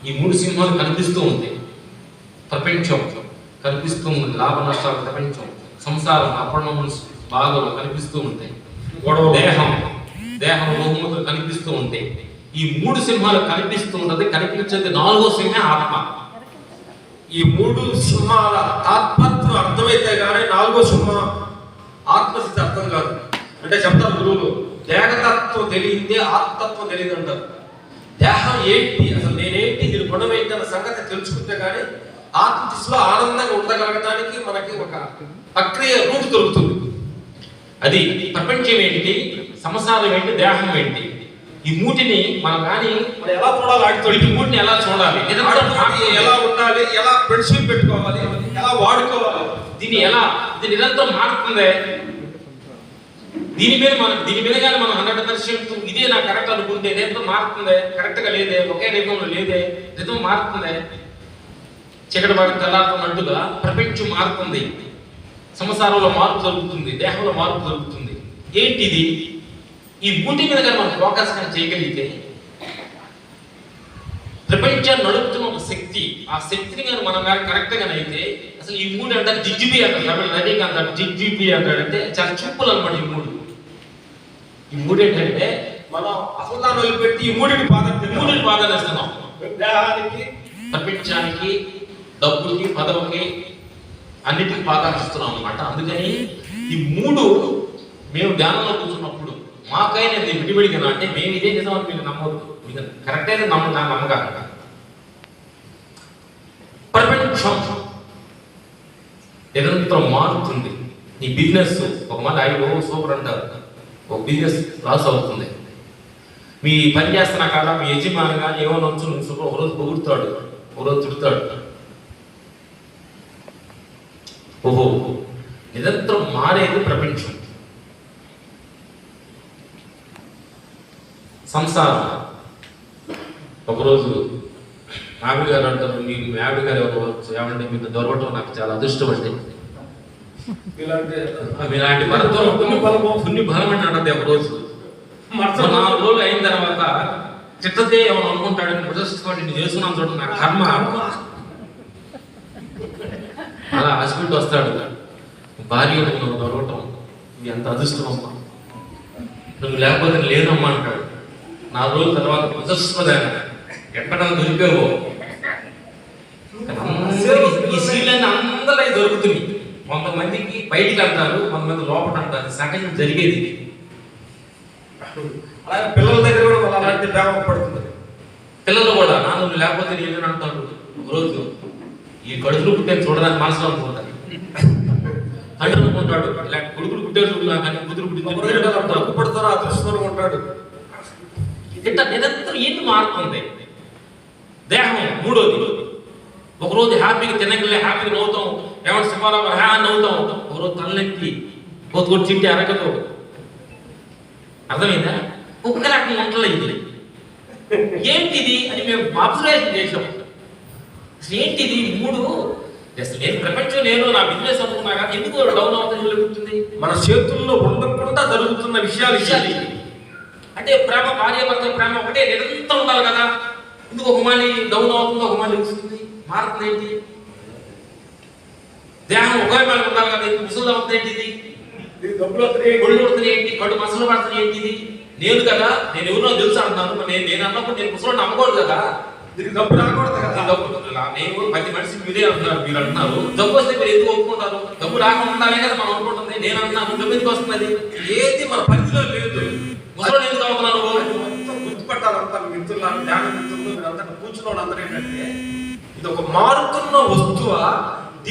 ఈ మూడు సింహాలు కనిపిస్తూ ఉంటాయి. ప్రపంచం కనిపిస్తూ ఉంది, లాభ నష్టాలు ప్రపంచం, సంసారం అపర్ణము బాధలు కనిపిస్తూ ఉంటాయి, గొడవ దేహం బహుమతులు కనిపిస్తూ ఉంటాయి. ఈ మూడు సింహాలు కనిపిస్తూ ఉంటుంది. కనిపించేది నాలుగో సింహం ఆత్మ. ఈ మూడు సింహాల తాత్పత్యం అర్థమైతే కానీ నాలుగో సింహం ఆత్మస్థితి అర్థం కాదు. అంటే చెప్తారు గురువులు, దేహతత్వం తెలియదే ఆత్మతత్వం తెలియదు అంటారు. దేహం ఏంటి, అసలు నేనేంటి, దీని గుణం ఏంటి అన్న సంగతి తెలుసుకుంటే కానీ ఆత్మస్థితిలో ఆనందంగా ఉండగలగడానికి మనకి ఒక ప్రక్రియ రూపు దొరుకుతుంది. అది ప్రపంచం ఏంటి, సంసారం ఏంటి, దేహం ఏంటి, ఈ మూటిని మనం కానీ మనం ఎలా చూడాలి, ఈ మూటిని ఎలా చూడాలి, ఎలా ఉండాలి, ఎలా ఫ్రెండ్షిప్ పెట్టుకోవాలి, ఎలా వాడుకోవాలి, దీన్ని నిరంతరం మారుతుందే. దీని మీద కానీ మనం 100% ఇదే నా కరెక్ట్ అనుకుంటే నిరంతరం మారుతుందే. కరెక్ట్గా లేదే, ఒకే నిజంలో లేదే, నిజం మారుతుందే. చీకటి భాగం తెల్లారుతున్నట్టుగా ప్రపంచం మారుతుంది, సంసారంలో మార్పు జరుగుతుంది, దేహంలో మార్పు జరుగుతుంది. ఏంటిది? ఈ మూటి మీద కానీ మనం ఫోకస్ కానీ చేయగలిగితే ప్రపంచాన్ని నడుపుతున్న ఒక శక్తి, ఆ శక్తిని కానీ మనం కానీ కరెక్ట్గా అయితే అసలు ఈ మూడు అంటారు జిజ్జిబి అంటారు, నదీకి అంటారు జిజ్జిబి అంటాడంటే చాలా సింపుల్ అనమాట. ఈ మూడు ఏంటంటే మనం అసలు దాన్ని వదిలిపెట్టి ఈ మూడిని పాదనిస్తున్నాం. దేహానికి, ప్రపంచానికి, డబ్బుకి, పదవికి, అన్నిటికీ పాదాలిస్తున్నాం అనమాట. అందుకని ఈ మూడు మేము ధ్యానంలో కూర్చున్నప్పుడు మాకైనా విడివిడిగా అంటే మేము ఇదే నిజం అని మీరు నమ్మవద్దు, మీకు కరెక్ట్ అయితే నమ్మగా. ప్రపంచం నిరంతరం మారుతుంది. ఈ బిజినెస్ ఒక మంది 5 సూపర్ అంటారు, ఒక బిజినెస్ లాస్ అవుతుంది. మీ పని చేస్తున్నా కదా మీ యజమానిగా ఏమో వచ్చు, ఒకరోజు పొగుడుతాడు, ఒకరోజు తిడతాడు. ఓహో, నిరంతరం మారేది ప్రపంచం. సంసారం ఒకరోజు ఆవిడ గారు అంటారు, మీకు మీ ఆవిడ గారు ఎవరు ఏమంటే మీకు దొరకటం నాకు చాలా అదృష్టం అండి, ఇలాంటి భరతో పుణ్య బలం అని అంటది. ఒకరోజు 4 రోజులు అయిన తర్వాత చిట్టతే ఎవరు అనుకుంటాడని ప్రదర్శించుకోండి, నేను చేస్తున్నాను చూడండి నా కర్మ. అలా హస్బెండ్ వస్తాడు, భార్య నువ్వు దొరకటం ఇది ఎంత అదృష్టం అమ్మా, నువ్వు లేకపోతే లేదమ్మా అంటాడు. 4 రోజుల తర్వాత ప్రదర్శించుకోదాన్ని ఎక్కడ దొరికావో. ఈ సీన్లన్నీ అందరూ దొరుకుతుంది. కొంతమందికి బయటికి అంటారు, కొంతమంది లోపల అంటారు, సహజం జరిగేది. అలాగే పిల్లల దగ్గర కూడా అలాంటి బ్యాపం పడుతుంది. పిల్లలు కూడా నాన్న లేకపోతే నేను అంటారు. ఒకరోజు ఈ కడుపులు పుట్టే చూడడానికి మనసులో అనుకుంటారు, తండ్రి అనుకుంటాడు ఇలాంటి కొడుకులు పుట్టే చూడలా కానీ కూతురు పుట్టింటారు, ఆ దృష్టిలో ఉంటాడు. ఇట్లా నిరంతరం ఏంటి మారుతుంది దేహం. మూడోది, ఒకరోజు హ్యాపీగా తినగలే, హ్యాపీగా నవ్వుతాం, ఏమంటే సింహారావు హ్యా నవ్వుతాం. ఒకరోజు తలనెత్తి కొత్త చిట్టి అరగదు. అర్థమైందా? ఒక్క రకం వంటలు ఇది ఏంటిది అని మేము అబ్జర్వేషన్ చేసాం. అసలు ఏంటిది మూడు? అసలు నేను ప్రపంచం నేను నా బిజినెస్ అనుకున్నా కానీ ఎందుకు డౌన్ అవుతుంది జరుగుతుంది? మన చేతుల్లో ఉండకుండా జరుగుతున్న విషయాలు అంటే ప్రేమ, భార్యాభర్త ప్రేమ ఒకటే నిరంతరం ఉండాలి కదా. ఎందుకు ఒక మాలి డౌన్ అవుతుంది, ఒక మాలి వస్తుంది, మారుతుంది ఏంటి? దేహం ఒకే మాలి ఉండాలి కదా, ముసలు అవుతుంది ఏంటిది? ఒళ్ళు పడుతుంది ఏంటి? కడు మసలు పడుతుంది ఏంటిది? నేను కదా, నేను ఎవరో తెలుసు అంటున్నాను. నేను అన్నప్పుడు నేను ముసలు నమ్మకూడదు కదా, దీనికి డబ్బు రాకూడదు కదా. డబ్బు నేను 10 మనిషి మీరే అంటున్నారు, మీరు అంటున్నారు. డబ్బు వస్తే మీరు ఎందుకు ఒప్పుకుంటారు? డబ్బు రాకుండా ఉండాలే కదా మనం అనుకుంటుంది. నేను అంటున్నాను, డబ్బు ఎందుకు వస్తున్నది? ఏది మన పరిధిలో లేదు. ముసలు ఎందుకు అవుతున్నాను? గుర్తుపట్టాలంతా మిత్రులు, ధ్యాన మిత్రులు, మీరంతా కూర్చున్న వాళ్ళందరూ ఏంటంటే ఇది ఒక మారుతున్న వస్తువా